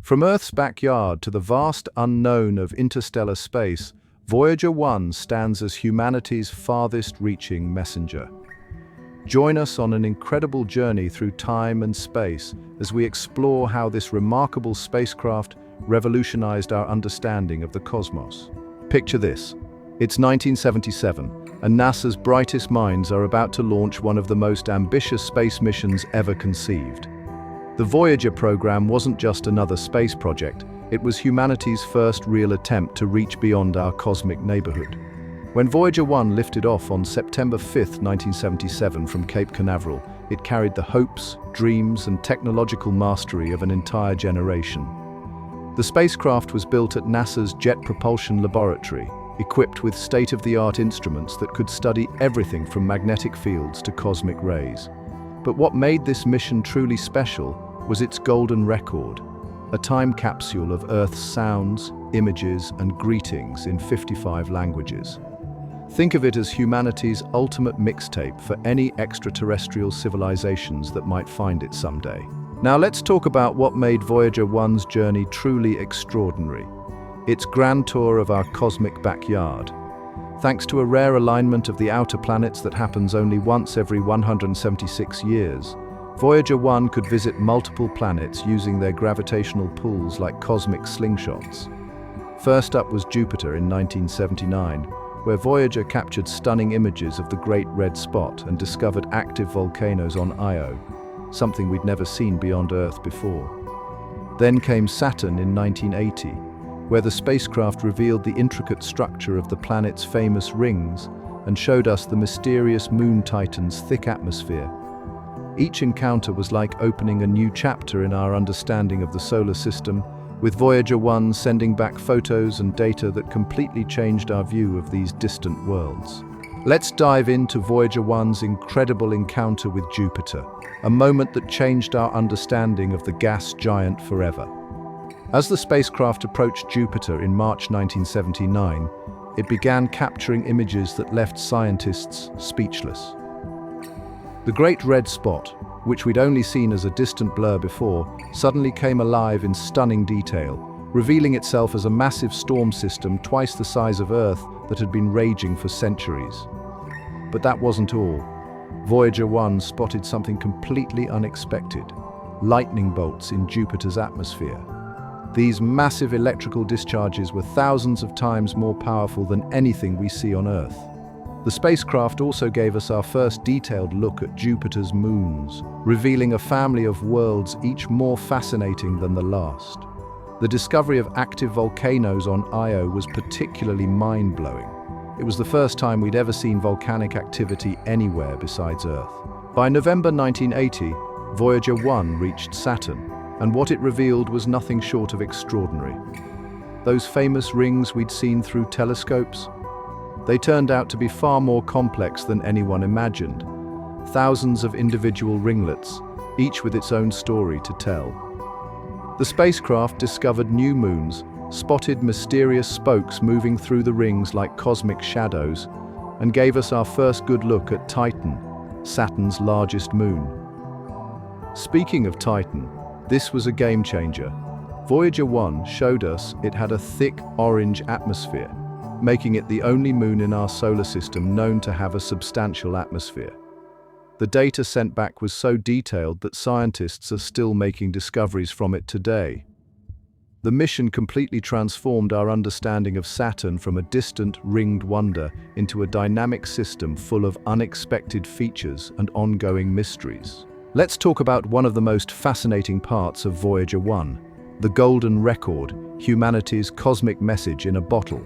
From Earth's backyard to the vast unknown of interstellar space, Voyager 1 stands as humanity's farthest-reaching messenger. Join us on an incredible journey through time and space as we explore how this remarkable spacecraft revolutionized our understanding of the cosmos. Picture this. It's 1977, and NASA's brightest minds are about to launch one of the most ambitious space missions ever conceived. The Voyager program wasn't just another space project, it was humanity's first real attempt to reach beyond our cosmic neighborhood. When Voyager 1 lifted off on September 5, 1977 from Cape Canaveral, it carried the hopes, dreams, and technological mastery of an entire generation. The spacecraft was built at NASA's Jet Propulsion Laboratory, equipped with state-of-the-art instruments that could study everything from magnetic fields to cosmic rays. But what made this mission truly special was its golden record, a time capsule of Earth's sounds, images, and greetings in 55 languages. Think of it as humanity's ultimate mixtape for any extraterrestrial civilizations that might find it someday. Now let's talk about what made Voyager 1's journey truly extraordinary. Its grand tour of our cosmic backyard. Thanks to a rare alignment of the outer planets that happens only once every 176 years, Voyager 1 could visit multiple planets using their gravitational pulls like cosmic slingshots. First up was Jupiter in 1979, where Voyager captured stunning images of the Great Red Spot and discovered active volcanoes on Io, something we'd never seen beyond Earth before. Then came Saturn in 1980, where the spacecraft revealed the intricate structure of the planet's famous rings and showed us the mysterious moon Titan's thick atmosphere. Each encounter was like opening a new chapter in our understanding of the solar system, with Voyager 1 sending back photos and data that completely changed our view of these distant worlds. Let's dive into Voyager 1's incredible encounter with Jupiter, a moment that changed our understanding of the gas giant forever. As the spacecraft approached Jupiter in March 1979, it began capturing images that left scientists speechless. The Great Red Spot, which we'd only seen as a distant blur before, suddenly came alive in stunning detail, revealing itself as a massive storm system twice the size of Earth that had been raging for centuries. But that wasn't all. Voyager 1 spotted something completely unexpected: lightning bolts in Jupiter's atmosphere. These massive electrical discharges were thousands of times more powerful than anything we see on Earth. The spacecraft also gave us our first detailed look at Jupiter's moons, revealing a family of worlds each more fascinating than the last. The discovery of active volcanoes on Io was particularly mind-blowing. It was the first time we'd ever seen volcanic activity anywhere besides Earth. By November 1980, Voyager 1 reached Saturn, and what it revealed was nothing short of extraordinary. Those famous rings we'd seen through telescopes? They turned out to be far more complex than anyone imagined. Thousands of individual ringlets, each with its own story to tell. The spacecraft discovered new moons, spotted mysterious spokes moving through the rings like cosmic shadows, and gave us our first good look at Titan, Saturn's largest moon. Speaking of Titan, this was a game changer. Voyager 1 showed us it had a thick orange atmosphere, making it the only moon in our solar system known to have a substantial atmosphere. The data sent back was so detailed that scientists are still making discoveries from it today. The mission completely transformed our understanding of Saturn from a distant, ringed wonder into a dynamic system full of unexpected features and ongoing mysteries. Let's talk about one of the most fascinating parts of Voyager 1, the golden record, humanity's cosmic message in a bottle.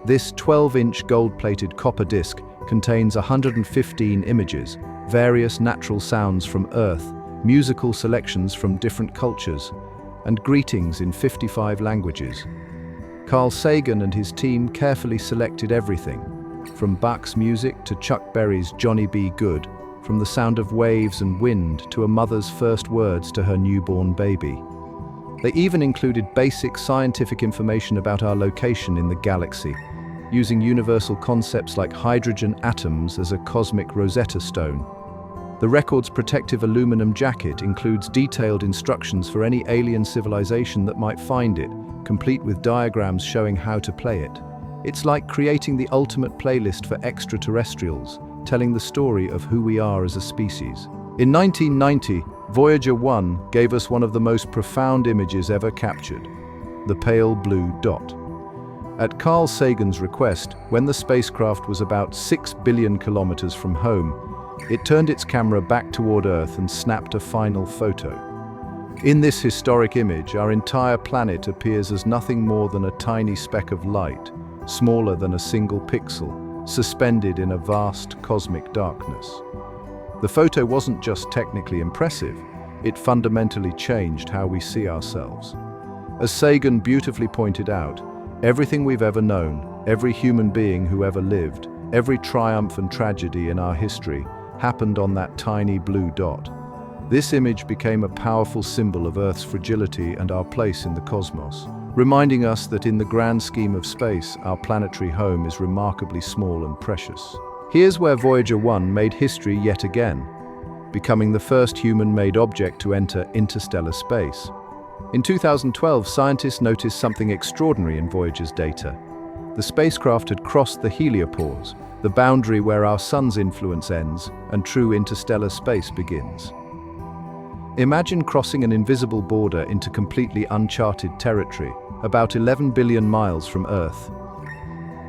This 12-inch gold-plated copper disc contains 115 images, various natural sounds from Earth, musical selections from different cultures, and greetings in 55 languages. Carl Sagan and his team carefully selected everything, from Bach's music to Chuck Berry's Johnny B. Good, from the sound of waves and wind to a mother's first words to her newborn baby. They even included basic scientific information about our location in the galaxy, using universal concepts like hydrogen atoms as a cosmic Rosetta Stone. The record's protective aluminum jacket includes detailed instructions for any alien civilization that might find it, complete with diagrams showing how to play it. It's like creating the ultimate playlist for extraterrestrials, telling the story of who we are as a species. In 1990, Voyager 1 gave us one of the most profound images ever captured, the pale blue dot. At Carl Sagan's request, when the spacecraft was about 6 billion kilometers from home, it turned its camera back toward Earth and snapped a final photo. In this historic image, our entire planet appears as nothing more than a tiny speck of light, smaller than a single pixel, suspended in a vast cosmic darkness. The photo wasn't just technically impressive, it fundamentally changed how we see ourselves. As Sagan beautifully pointed out, everything we've ever known, every human being who ever lived, every triumph and tragedy in our history, happened on that tiny blue dot. This image became a powerful symbol of Earth's fragility and our place in the cosmos, reminding us that in the grand scheme of space, our planetary home is remarkably small and precious. Here's where Voyager 1 made history yet again, becoming the first human-made object to enter interstellar space. In 2012, scientists noticed something extraordinary in Voyager's data. The spacecraft had crossed the heliopause, the boundary where our sun's influence ends and true interstellar space begins. Imagine crossing an invisible border into completely uncharted territory, about 11 billion miles from Earth.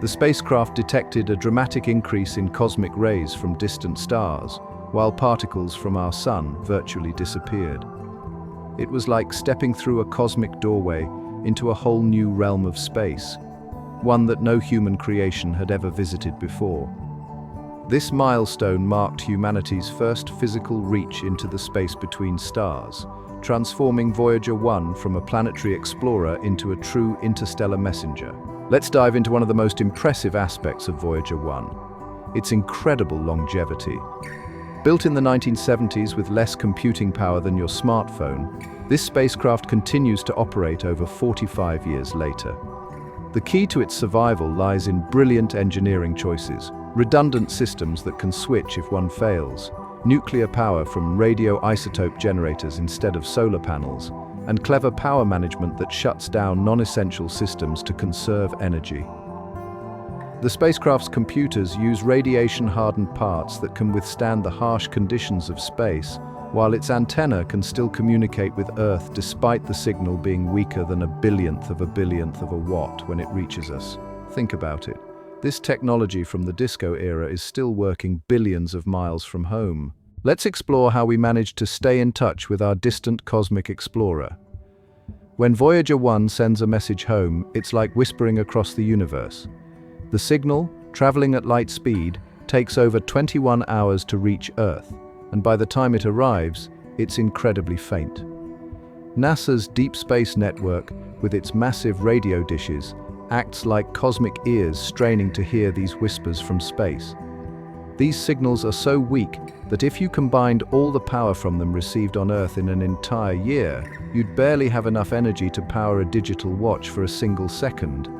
The spacecraft detected a dramatic increase in cosmic rays from distant stars, while particles from our sun virtually disappeared. It was like stepping through a cosmic doorway into a whole new realm of space, one that no human creation had ever visited before. This milestone marked humanity's first physical reach into the space between stars, transforming Voyager 1 from a planetary explorer into a true interstellar messenger. Let's dive into one of the most impressive aspects of Voyager 1, its incredible longevity. Built in the 1970s with less computing power than your smartphone, this spacecraft continues to operate over 45 years later. The key to its survival lies in brilliant engineering choices, redundant systems that can switch if one fails, nuclear power from radioisotope generators instead of solar panels, and clever power management that shuts down non-essential systems to conserve energy. The spacecraft's computers use radiation-hardened parts that can withstand the harsh conditions of space, while its antenna can still communicate with Earth despite the signal being weaker than a billionth of a watt when it reaches us. Think about it. This technology from the disco era is still working billions of miles from home. Let's explore how we managed to stay in touch with our distant cosmic explorer. When Voyager 1 sends a message home, it's like whispering across the universe. The signal, traveling at light speed, takes over 21 hours to reach Earth, and by the time it arrives, it's incredibly faint. NASA's Deep Space Network, with its massive radio dishes, acts like cosmic ears straining to hear these whispers from space. These signals are so weak that if you combined all the power from them received on Earth in an entire year, you'd barely have enough energy to power a digital watch for a single second.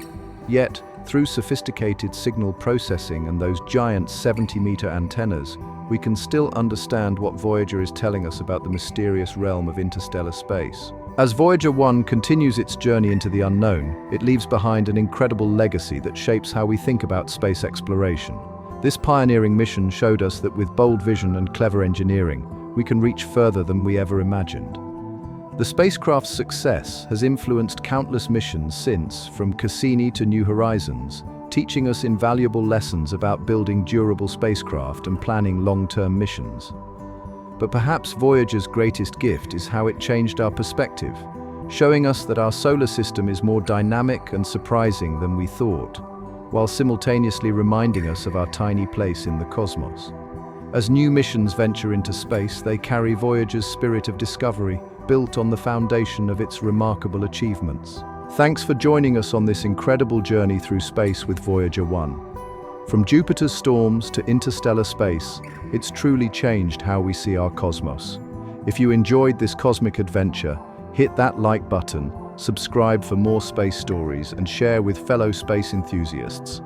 Yet, through sophisticated signal processing and those giant 70-meter antennas, we can still understand what Voyager is telling us about the mysterious realm of interstellar space. As Voyager 1 continues its journey into the unknown, it leaves behind an incredible legacy that shapes how we think about space exploration. This pioneering mission showed us that with bold vision and clever engineering, we can reach further than we ever imagined. The spacecraft's success has influenced countless missions since, from Cassini to New Horizons, teaching us invaluable lessons about building durable spacecraft and planning long-term missions. But perhaps Voyager's greatest gift is how it changed our perspective, showing us that our solar system is more dynamic and surprising than we thought, while simultaneously reminding us of our tiny place in the cosmos. As new missions venture into space, they carry Voyager's spirit of discovery, built on the foundation of its remarkable achievements. Thanks for joining us on this incredible journey through space with Voyager 1. From Jupiter's storms to interstellar space, it's truly changed how we see our cosmos. If you enjoyed this cosmic adventure, hit that like button, subscribe for more space stories, and share with fellow space enthusiasts.